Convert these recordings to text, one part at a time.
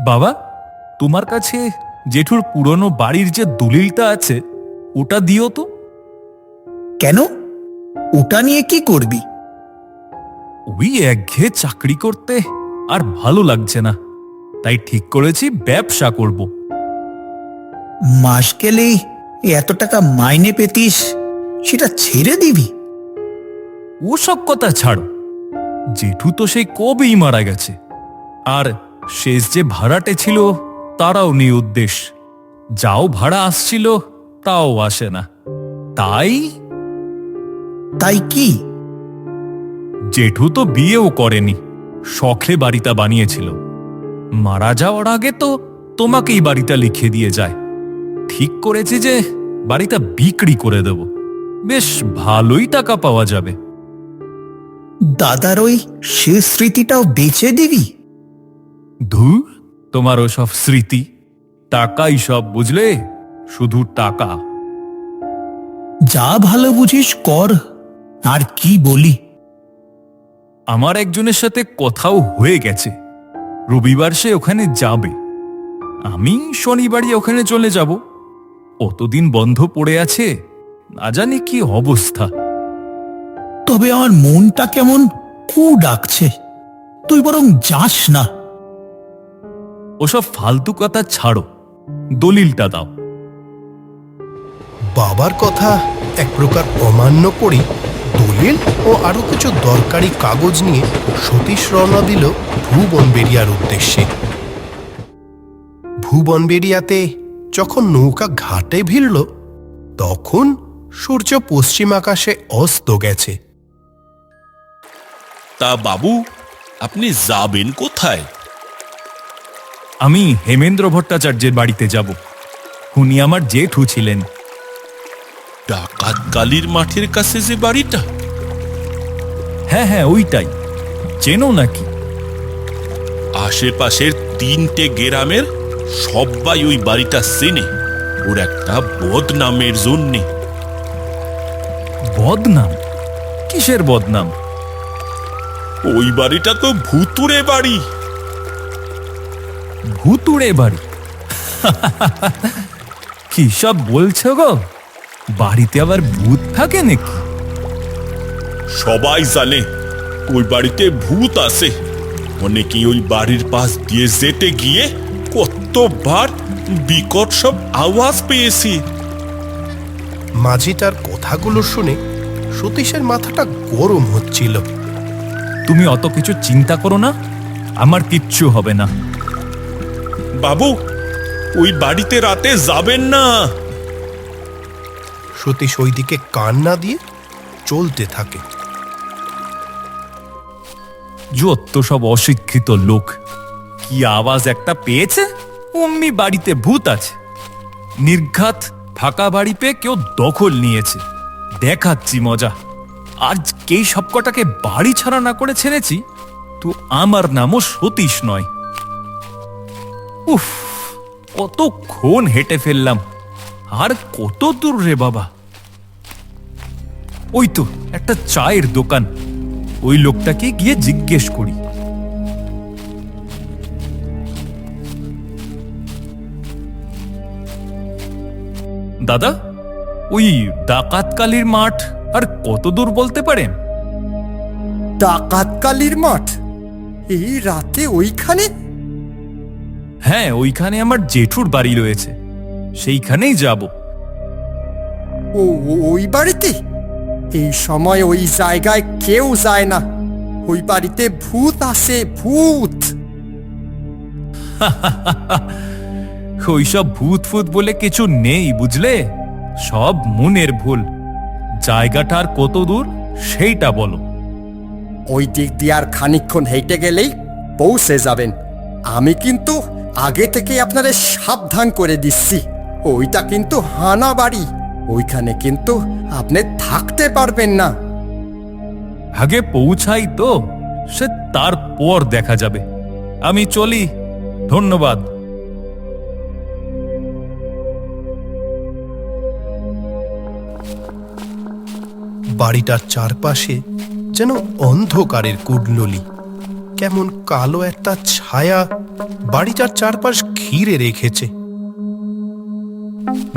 বাবা, তোমার কাছে জেঠুর পুরনো বাড়ির যে দলিলটা আছে ওটা দিও তো। কেন? ওটা নিয়ে কি করবি? ওই একঘেয়ে চাকরি করতে আর ভালো লাগছে না, তাই ঠিক করেছি ব্যবসা করব। মাস গেলেই এত টাকা মাইনে পেতিস, সেটা ছেড়ে দিবি? ওসব কথা ছাড়ো, জেঠু তো সেই কবেই মারা গেছে, আর শেষ যে ভাড়াটে ছিল তারাও নিরুদ্দেশ, যাও ভাড়া আসছিল তাও আসে না। তাই তাই কি? জেঠু তো বিয়েও করেনি, শখে বাড়িটা বানিয়েছিল। মারা যাওয়ার আগে তো তোমাকেই বাড়িটা লিখে দিয়ে যায়। ঠিক করেছি যে বাড়িটা বিক্রি করে দেব, বেশ ভালোই টাকা পাওয়া যাবে। দাদার ওই শেষ স্মৃতিটাও বেচে দিবি? ধুর, তোমার ওসব স্মৃতি, টাকাই সব, বুঝলে, শুধু টাকা। যা ভালো বুঝিস কর, আর কি বলি। আমার একজনের সাথে কথাও হয়ে গেছে, রবিবার সে ওখানে যাবে, আমি শনিবারই ওখানে চলে যাব। কতদিন বন্ধ পড়ে আছে, না জানি কি অবস্থা। তবে আমার মনটা কেমন কু ডাকছে, তুই বরং যাস না। ওসব ফালতু কথা ছাড়ো, দলিলটা দাও। বাবার কথা এক প্রকার অমান্য করে দলিল ও আরো কিছু দরকারি কাগজ নিয়ে সতীশ রওনা দিল ভুবনবেড়িয়ার উদ্দেশ্যে। ভুবনবেড়িয়াতে যখন নৌকা ঘাটে ভিড়ল, তখন সূর্য পশ্চিম আকাশে অস্ত গেছে। তা বাবু, আপনি যাবেন কোথায়? আমি হেমেন্দ্র ভট্টাচার্যের বাড়িতে যাব, উনি আমার জেঠু ছিলেন। ডাকাত কালীর মাঠের কাছে যে বাড়িটা? হ্যাঁ হ্যাঁ, ওইটাই। চেনো নাকি? আশেপাশের 3টে গ্রামের সবাই ওই বাড়িটা চেনে, ওর একটা বদনামের জন্যে। বদনাম? কিসের বদনাম? ওই বাড়িটা তো ভুতুড়ে বাড়ি। ভুতুড়ে বাড়ি? কি সব বলছো গো? বাড়িতে আবার ভূত থাকে নাকি? সবাই জানে ওই বাড়িতে ভূত আছে। অনেকেই ওই বাড়ির পাশ দিয়ে যেতে গিয়ে কতবার বিকট সব আওয়াজ পেয়েছি। মাঝিটার কথাগুলো শুনে সতীশের মাথাটা গরম হচ্ছিল। তুমি অত কিছু চিন্তা করো না, আমার কিচ্ছু হবে না। বাবু, ওই বাড়িতে রাতে যাবেন না। সতীশ ওইদিকে কান না দিয়ে চলতে থাকে। যত সব অশিক্ষিত লোক, কি আওয়াজ একটা পেয়েছে অমনি বাড়িতে ভূত আছে। নির্ঘাত ফাঁকা বাড়ি পেয়ে কেউ দখল নিয়েছে, দেখাচ্ছি মজা। আজ কে সবকটাকে বাড়ি ছাড়া না করে ছেড়েছি, তো আমার নামও সতীশ নয়। উফ, কতক্ষণ হেঁটে ফেললাম, আর কত দূর রে বাবা। ওই তো একটা চায়ের দোকান, ওই লোকটাকে গিয়ে জিজ্ঞেস করি। দাদা, ওই ডাকাত কালীর মাঠ আর কত দূর বলতে পারেন? ডাকাত কালীর মাঠ? এই রাতে ওইখানে? হ্যাঁ, ওইখানে আমার জেঠুর বাড়ি রয়েছে, সেইখানেই যাব। ওই বাড়িতে? এই সময় ওই জায়গায় কেউ যায় না, ওই বাড়িতে ভূত আসে, ভূত। ওইসব ভূত ফুত বলে কিছু নেই, বুঝলে, সব মনের ভুল। জায়গাটা আর কত দূর সেইটা বলো। ওই দিক দিয়ে আর খানিকক্ষণ হেঁটে গেলেই পৌঁছে যাবেন। আমি কিন্তু আগে থেকে আপনাদের সাবধান করে দিচ্ছি, ওইটা কিন্তু হানা বাড়ি, ওইখানে কিন্তু আপনি থাকতে পারবেন না। আগে পৌঁছাই তো, সে তারপর দেখা যাবে। আমি চলি, ধন্যবাদ। বাড়িটার চারপাশে যেন অন্ধকারের কুণ্ডলী। কেমন কালো একটা ছায়া বাড়িটার চারপাশ ঘিরে রেখেছে।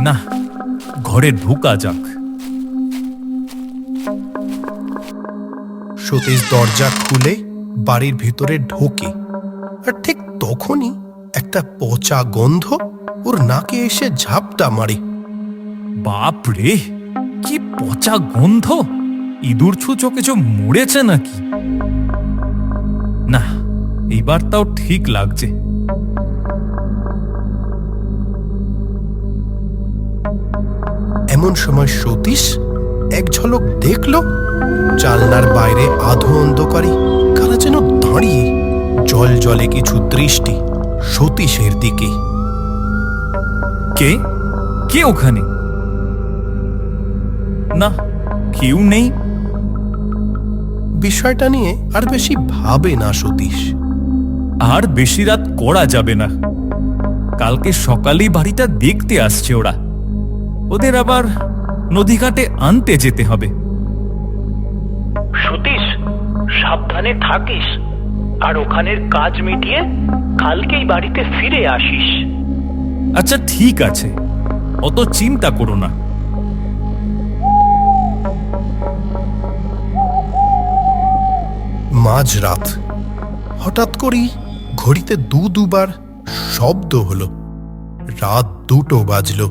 না, ঘরে ঢোকা যাক। সতীশ দরজা খুলে বাড়ির ভিতরে ঢোকে, আর ঠিক তখনই একটা পচা গন্ধ ওর নাকে এসে ঝাপটা মারে। বাপ রে, কি পচা গন্ধ! ইঁদুর ছুঁচো কিছু মরেছে নাকি? না, এইবার তাও ঠিক লাগছে। এমন সময় সতীশ এক ঝলক দেখল জানলার বাইরে আধো অন্ধকারে কারা যেন দাঁড়িয়ে, জল জলে কিছু দৃষ্টি সতীশের দিকে। কে কে ওখানে? না, কেউ নেই। বিষয়টা নিয়ে আর বেশি ভাবে না সতীশ। আর বেশি রাত করা যাবে না। কালকে সকালেই বাড়িটা দেখতে আসছে ওরা। ওদের আবার নদীঘাটে আনতে যেতে হবে। সতীশ, সাবধানে থাকিস, আর ওখানের কাজ মিটিয়ে কালকেই বাড়িতে ফিরে আসিস। আচ্ছা ঠিক আছে, অত চিন্তা করো না। মাঝরাত হঠাৎ করেই ঘড়িতে দুবার শব্দ হলো। রাত 2টো বাজলো।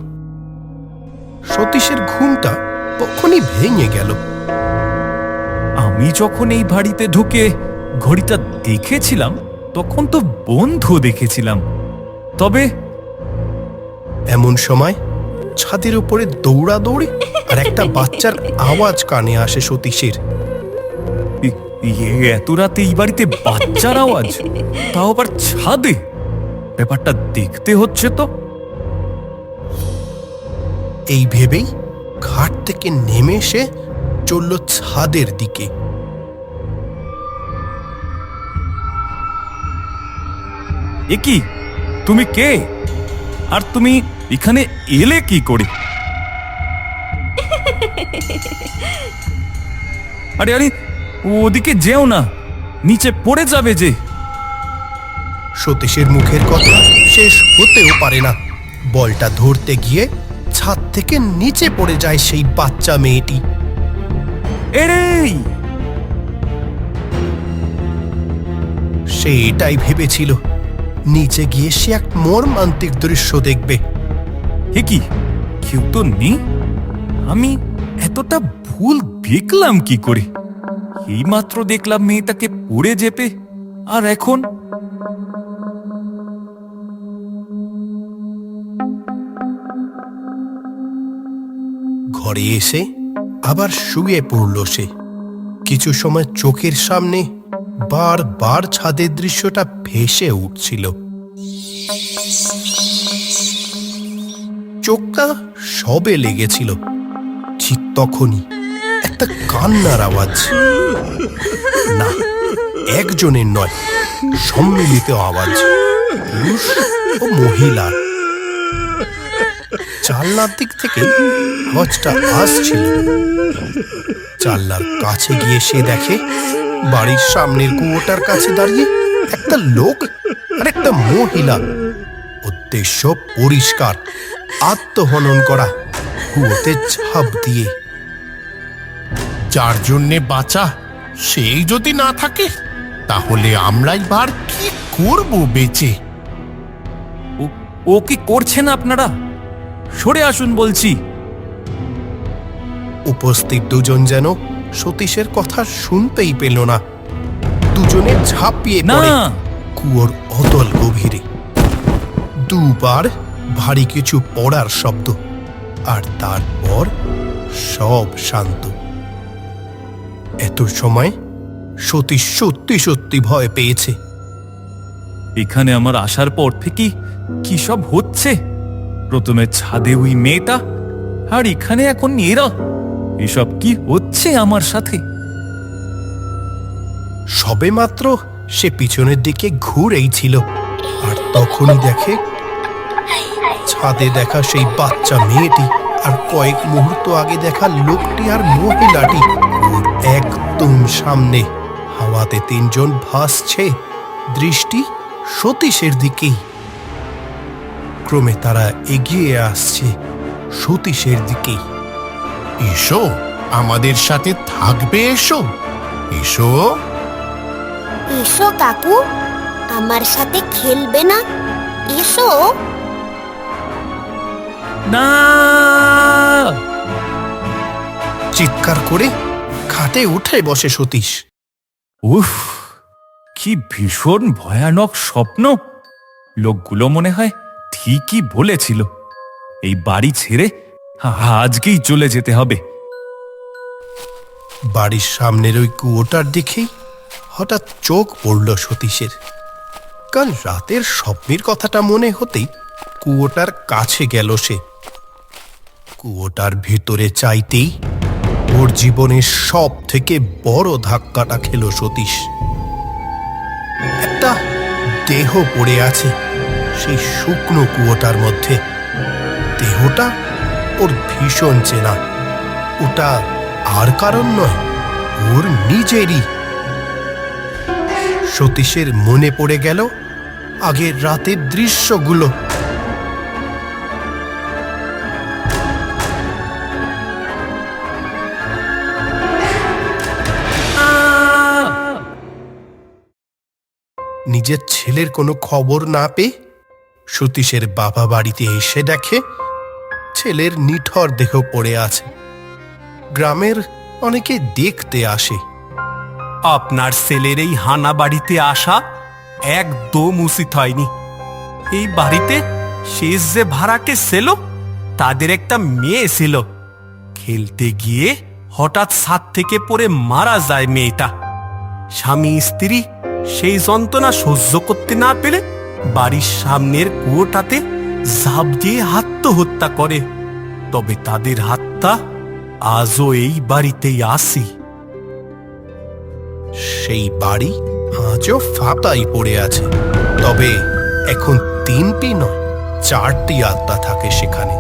সতীশের ঘুমটা তখনই ভেঙে গেল। আমি যখন এই বাড়িতে ঢুকে ঘড়িটা দেখেছিলাম তখন তো বন্ধ দেখেছিলাম। তবে এমন সময় ছাদের উপরে দৌড়াদৌড়ি আর একটা বাচ্চার আওয়াজ কানে আসে সতীশের। এত রাতে এই বাড়িতে বাচ্চার আওয়াজ, তাও আবার ছাদে! ব্যাপারটা দেখতে হচ্ছে তো। এই ভেবেই ঘাট থেকে নেমে এসে চলল ছাদের দিকে। এ কি, তুমি কে? আর তুমি এখানে এলে কি করে? আরে আরে, ওদিকে যেও না, নিচে পড়ে যাবে যে। সতীশের মুখের কথা শেষ হতেও পারে না, বলটা ধরতে গিয়ে ছাদ থেকে নিচে পড়ে যায় সেই বাচ্চা মেয়েটি। এরেই! সে এটাই ভেবেছিল, নিচে গিয়ে সে এক মর্মান্তিক দৃশ্য দেখবে। এ কি, কেউ তো নেই। আমি এতটা ভুল দেখলাম কি করে? এইমাত্র দেখলাম মেয়েটাকে পড়ে যেতে, আর এখন ঘরে এসে আবার শুয়ে পড়ল সে। কিছু সময় চোখের সামনে বারবার ছাদের দৃশ্যটা ভেসে উঠছিল। চোখটা সবে লেগেছিল, ঠিক তখনই একটা কান্নার আওয়াজ। না, একজনের নয়, সম্মিলিত আওয়াজ, পুরুষ ও মহিলার। জানলার দিক থেকে আওয়াজটা আসছিল। জানলার কাছে গিয়ে সে দেখে বাড়ির সামনের কুয়োটার কাছে দাঁড়িয়ে একটা লোক আর একটা মহিলা। উদ্দেশ্য পরিষ্কার, আত্মহনন করা, কুয়োতে ঝাঁপ দিয়ে। যার জন্যে বাঁচা সেই যদি না থাকে, তাহলে আমরাই বার কি করব বেঁচে? ও কি করছেন আপনারা? সরে আসুন বলছি। উপস্থিত দুজন যেন সতীশের কথা শুনতেই পেল না। দুজনে ঝাঁপিয়ে না! পড়ে কুয়োর অতল গভীরে। দুবার ভারী কিছু পড়ার শব্দ, আর তারপর সব শান্ত। এত সময় সতীশ সত্যি সত্যি ভয় পেয়েছে। এখানে আমার আসার পর থেকে কি সব হচ্ছে? প্রথমে ছাদে ওই মেয়েটা, আর এখানে এখন এরা। এসব কি হচ্ছে আমার সাথে? সবেমাত্র সে পিছনের দিকে ঘুরেই ছিল, আর তখনই দেখে ছাদে দেখা সেই বাচ্চা মেয়েটি আর কয়েক মুহূর্ত আগে দেখা লোকটি আর মহিলাটি ওর একদম সামনে হাওয়াতে তিনজন ভাসছে, দৃষ্টি সতীশের দিকেই। ক্রমে তারা এগিয়ে আসছে সতীশের দিকেই। এসো, আমাদের সাথে থাকবে, এসো এসো। এসো কাকু, আমার সাথে খেলবে না? এসো। না, চিৎকার করে খাটে উঠে বসে সতীশ। উফ, কি ভীষণ ভয়ানক স্বপ্ন। লোকগুলো মনে হয় ঠিকই বলেছিল, এই বাড়ি ছেড়ে আজকেই চলে যেতে হবে। বাড়ির সামনের ওই কুয়োটার দিকেই হঠাৎ চোখ পড়ল সতীশের। কাল রাতের স্বপ্নের কথাটা মনে হতেই কুয়োটার কাছে গেল সে। কুয়োটার ভেতরে চাইতেই ওর জীবনের সব থেকে বড় ধাক্কাটা খেল সতীশ। একটা দেহ পড়ে আছে সেই শুকনো কুয়োটার মধ্যে। দেহটা ওর ভীষণ চেনা। ওটা আর কারণ নয়, ওর নিজেরই। সতীশের মনে পড়ে গেল আগের রাতের দৃশ্যগুলো। নিজের ছেলের কোনো খবর না পেয়ে সতীশের বাবা বাড়িতে এসে দেখে ছেলের নিথর দেহ পড়ে আছে। গ্রামের অনেকে দেখতে আসে। আপনার ছেলের এই হানা বাড়িতে আসা একদম উচিত হয়নি। এই বাড়িতে শেষ যে ভাড়াটে ছিল তাদের একটা মেয়ে ছিল। খেলতে গিয়ে হঠাৎ ছাদ থেকে পড়ে মারা যায় মেয়েটা। স্বামী স্ত্রী সেই যন্ত্রণা সহ্য করতে না পেরে বাড়ির সামনের কুয়োটাতে ঝাঁপ দিয়ে আত্মহত্যা করে। তবে তাদের হাতটা আজও এই বাড়িতেই আসি। সেই বাড়ি আজও ফাঁকাই পড়ে আছে। তবে এখন 3টি নয় 4টি আত্মা থাকে সেখানে।